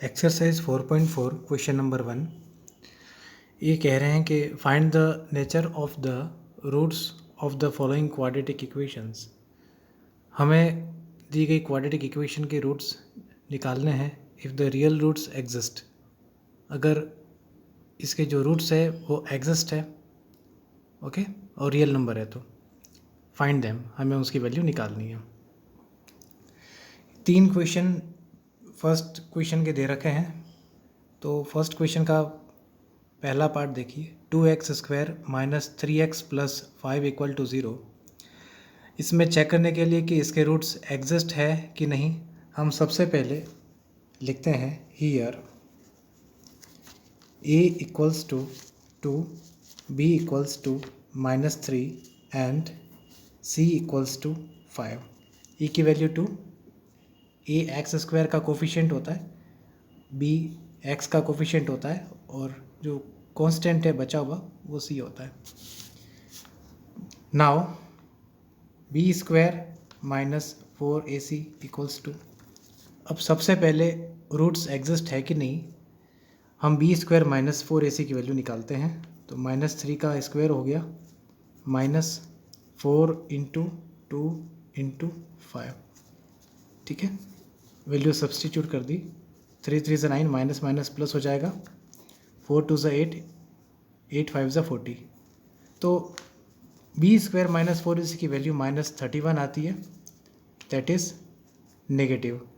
Exercise 4.4 question number 1 ये कह रहे हैं कि find the nature of the roots of the following quadratic equations. हमें दी गई क्वाड्रेटिक इक्वेशन के रूट्स निकालने हैं if the real roots exist. अगर इसके जो रूट्स है वो एग्जिस्ट है ओके और रियल नंबर है तो फाइंड देम, हमें उसकी वैल्यू निकालनी है। 3 क्वेश्चन फर्स्ट क्वेश्चन के दे रखे हैं। तो फर्स्ट क्वेश्चन का पहला पार्ट देखिए, 2x² minus 3x plus 5 equal to 0। इसमें चेक करने के लिए कि इसके रूट्स एग्जिस्ट है कि नहीं, हम सबसे पहले लिखते हैं here a equals to 2, b equals to -3 and c equals to 5। e की वैल्यू 2, a x² का कोफिशिएंट होता है, b x का कोफिशिएंट होता है और जो कांस्टेंट है बचा हुआ वो c होता है। Now b² minus 4ac equals to, अब सबसे पहले रूट्स एग्जिस्ट है कि नहीं, हम b² माइनस 4ac की वैल्यू निकालते हैं। तो -3 का स्क्वायर हो गया -4 इंटू 2 इंटू 5, ठीक है। वैल्यू सब्सटीट्यूट कर दी, 3 3 से 9, माइनस माइनस प्लस हो जाएगा, 4 2 से 8, 8 5 से 40। तो b² माइनस 4ac की वैल्यू -31 आती है, दैट इज़ नेगेटिव।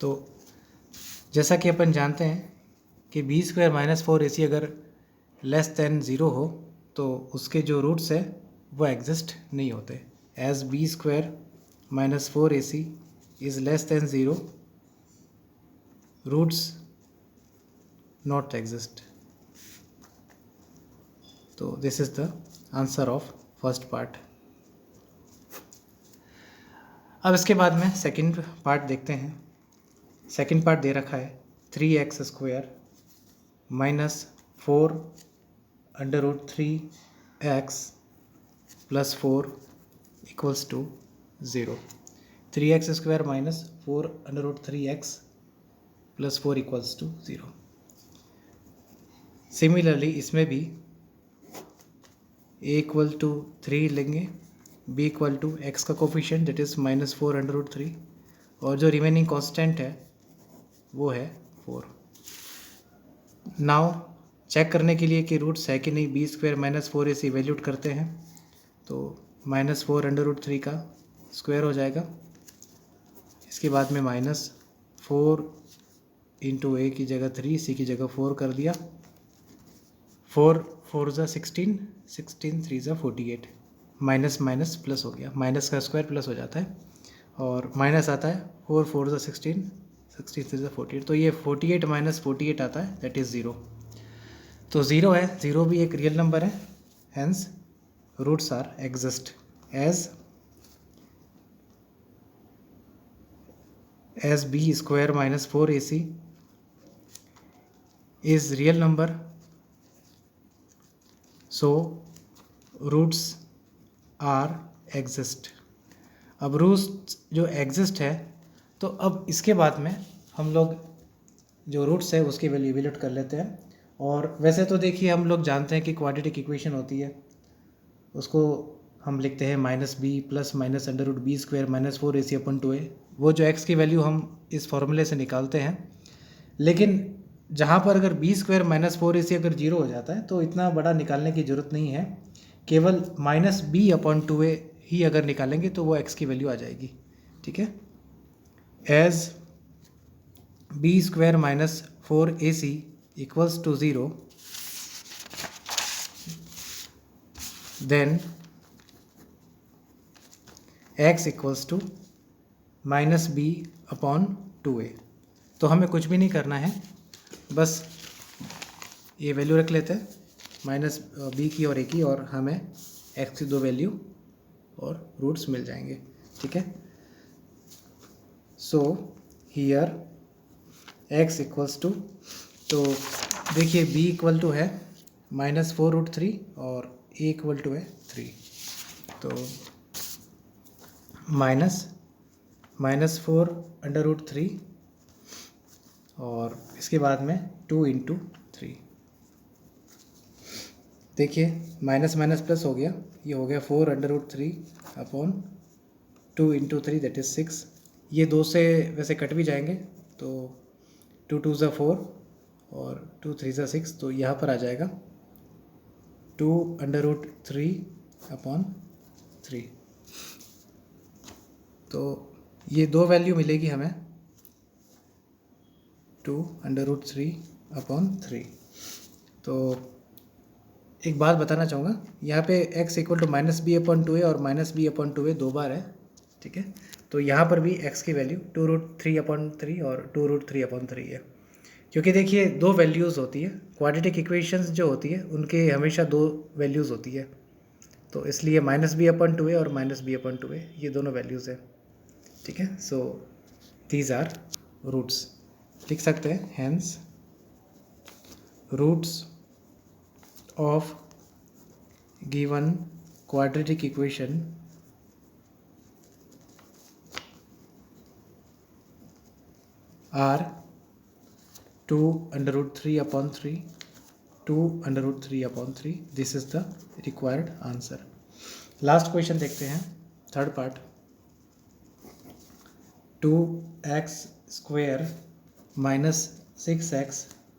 तो जैसा कि अपन जानते हैं कि b² माइनस 4ac अगर लेस दैन 0 हो तो उसके जो रूट्स है वो एग्जिस्ट नहीं होते। As b² minus 4ac is less than 0, roots not exist. तो this is the answer of first part. अब इसके बाद में सेकंड पार्ट देखते हैं। सेकंड पार्ट दे रखा है 3x² minus 4 under root 3x plus 4 equals to 0। 3x² minus 4 under root 3x plus 4 equals to 0। Similarly इसमें भी a इक्वल टू 3 लेंगे, b इक्वल टू x का coefficient that is -4 under root 3 और जो remaining constant है वो है 4। Now check करने के लिए कि रूट्स है कि नहीं, b² माइनस 4ac इवेल्यूट करते हैं। तो -4 अंडर रूट 3 का स्क्वायर हो जाएगा, इसके बाद में -4 इंटू a की जगह 3, c की जगह 4 कर दिया, 4 4 ज़ा 16, 16 3 ज़ा 48, माइनस माइनस प्लस हो गया, माइनस का स्क्वायर प्लस हो जाता है और माइनस आता है, 4 4 ज़ा 16, 16 3 ज़ा 48, तो ये 48 माइनस 48 आता है, दैट इज़ 0। तो 0 है, 0 भी एक रियल नंबर है, hence roots are exist as b² minus 4ac is real number, so roots are exist। अब रूट्स जो एग्जिस्ट है तो अब इसके बाद में हम लोग जो रूट्स है उसकी वैल्यू इवेल्यूट कर लेते हैं। और वैसे तो देखिए हम लोग जानते हैं कि क्वाड्रेटिक इक्वेशन होती है, उसको हम लिखते हैं -b plus minus under root b² minus 4ac upon 2a। वो जो x की वैल्यू हम इस फॉर्मूले से निकालते हैं, लेकिन जहाँ पर अगर b² माइनस 4ac अगर 0 हो जाता है तो इतना बड़ा निकालने की ज़रूरत नहीं है, केवल -b/2a ही अगर निकालेंगे तो वो x की वैल्यू आ जाएगी, ठीक है। As b² minus 4ac equals to 0, then x equals to -b/2a। तो हमें कुछ भी नहीं करना है, बस ये वैल्यू रख लेते हैं -b की और a की, और हमें x की दो वैल्यू और रूट्स मिल जाएंगे, ठीक है। So here x equals to, तो देखिए b इक्वल टू है -4√3 और a इक्वल टू है 3, तो -4√3 और इसके बाद में 2 × 3। देखिए माइनस माइनस प्लस हो गया, ये हो गया 4√3 अपॉन 2 × 3 दैट इज़ 6। ये 2 से वैसे कट भी जाएंगे तो 2 2 ज़ा 4 और 2 3 ज़ा 6, तो यहाँ पर आ जाएगा 2√3 अपॉन 3। तो ये 2 वैल्यू मिलेगी हमें 2√3 अपॉन 3। तो एक बात बताना चाहूँगा, यहाँ पे x इक्वल टू -b/2a और -b/2a 2 बार है, ठीक है। तो यहाँ पर भी x की वैल्यू 2√3/3 और 2√3/3 है, क्योंकि देखिए 2 वैल्यूज़ होती है, क्वाड्रेटिक इक्वेशंस जो होती है उनके हमेशा 2 वैल्यूज़ होती है, तो इसलिए -b/2a और -b/2a ये दोनों वैल्यूज़ है, ठीक है। सो दीज आर रूट्स, लिख सकते हैं hence roots of given quadratic equation are 2√3/3, 2√3/3। This is the required answer. Last question देखते हैं, third part. 2x² - 6x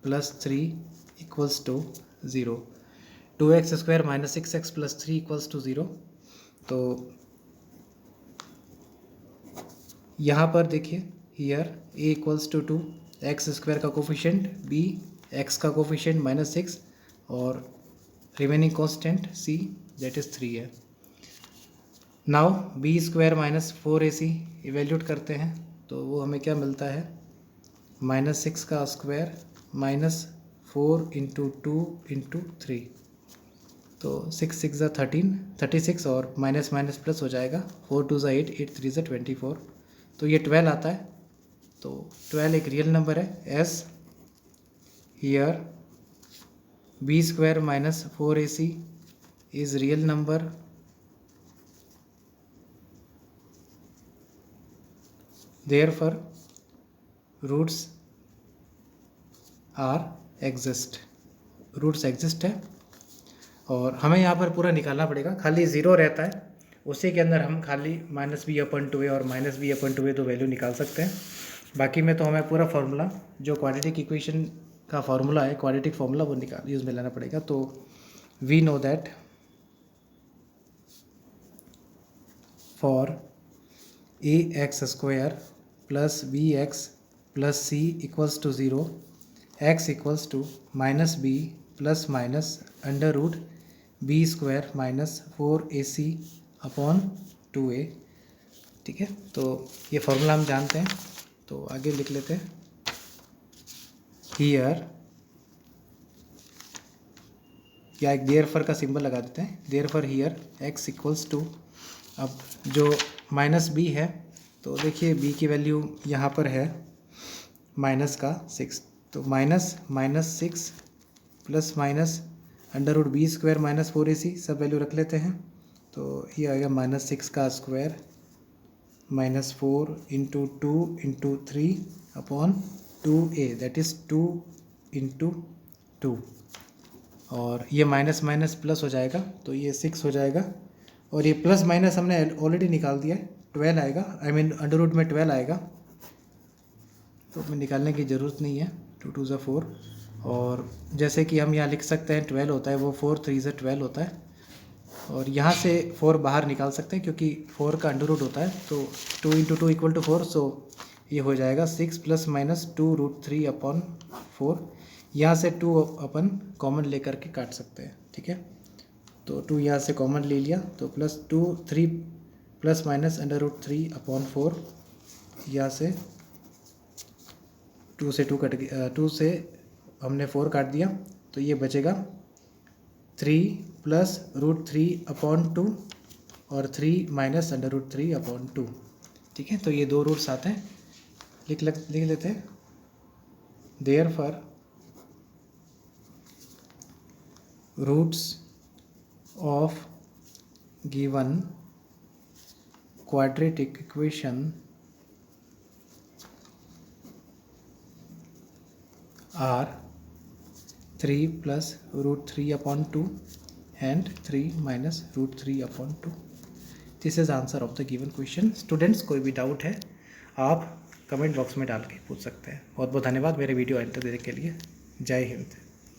+ 3 = 0। 2x² - 6x + 3 = 0। तो यहाँ पर देखिए हियर a = 2, x² का कोफिशिएंट b, x का कोफिशिएंट -6 और remaining constant c that is 3 है। नाउ b² - 4ac इवेल्यूट करते हैं तो वो हमें क्या मिलता है, -6 का स्क्वायर -4 × 2 × 3, तो 6 6 ज़ा 13, 36 और माइनस माइनस प्लस हो जाएगा, 4 2 ज़ा 8, 8 3 ज़ा 24, तो ये 12 आता है। तो 12 एक रियल नंबर है, as here b² - 4ac is real number, therefore roots are exist, roots exist है। और हमें यहाँ पर पूरा निकालना पड़ेगा, खाली ज़ीरो रहता है उसी के अंदर हम खाली -b/2a और -b/2a 2 वैल्यू निकाल सकते हैं। बाकी में तो हमें पूरा फार्मूला जो क्वाड्रेटिक इक्वेशन का फार्मूला है, क्वाड्रेटिक फार्मूला, वो यूज़ में लेना पड़ेगा। तो we know that for ax² + bx + c = 0, x = -b ± √b² - 4ac upon 2a, ठीक है। तो ये फार्मूला हम जानते हैं, तो आगे लिख लेते हैं। हियर या एक देयरफॉर का सिंबल लगा देते हैं, देयरफॉर हियर x = अब जो -b है तो देखिए b की वैल्यू यहाँ पर है -6, तो -6 प्लस माइनस √b² - 4ac सब वैल्यू रख लेते हैं। तो ये आएगा -6 का square -4 × 2 × 3 upon 2a that is 2 × 2, और ये माइनस माइनस प्लस हो जाएगा तो ये 6 हो जाएगा, और ये प्लस माइनस हमने ऑलरेडी निकाल दिया है, 12 आएगा, आई मीन √ में 12 आएगा, तो हमें निकालने की ज़रूरत नहीं है। 2 2 ज़ा 4, और जैसे कि हम यहाँ लिख सकते हैं 12 होता है, वो 4 3 ज़ा 12 होता है, और यहाँ से 4 बाहर निकाल सकते हैं क्योंकि 4 का √ होता है, तो 2 × 2 = 4, सो ये हो जाएगा 6 ± 2√3/4। यहाँ से 2 अपन कॉमन लेकर के काट सकते हैं, ठीक है। तो 2 यहाँ से कॉमन ले लिया तो +2 3 ± √3/4, यहाँ से 2 से 2 कट गया, 2 से हमने 4 काट दिया, तो ये बचेगा 3 + √3/2 और 3 - √3/2, ठीक है। तो ये 2 रूट्स आते हैं, लिख लेते हैं। Therefore roots of given quadratic equation are 3 + √3/2 and 3 - √3/2. This is answer of the given question. Students, कोई भी डाउट है आप कमेंट बॉक्स में डाल के पूछ सकते हैं। बहुत बहुत धन्यवाद मेरे वीडियो एंटर देने के लिए। जय हिंद।